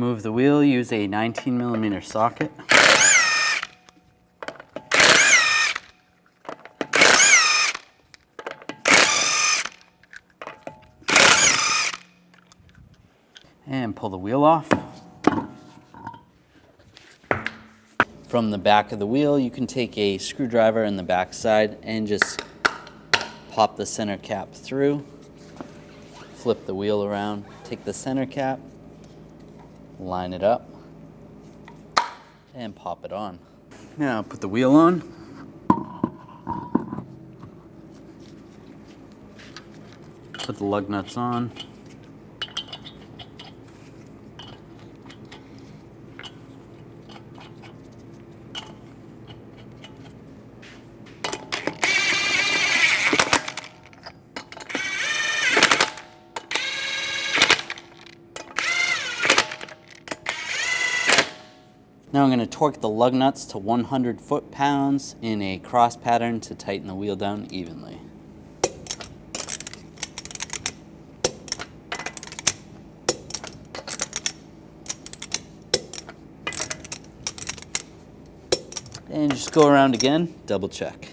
remove the wheel, use a 19mm socket. And pull the wheel off. From the back of the wheel, you can take a screwdriver in the back side and just pop the center cap through. Flip the wheel around, take the center cap, line it up, and pop it on. Now put the wheel on. Put the lug nuts on. Now I'm going to torque the lug nuts to 100 foot-pounds in a cross pattern to tighten the wheel down evenly. And just go around again, double check.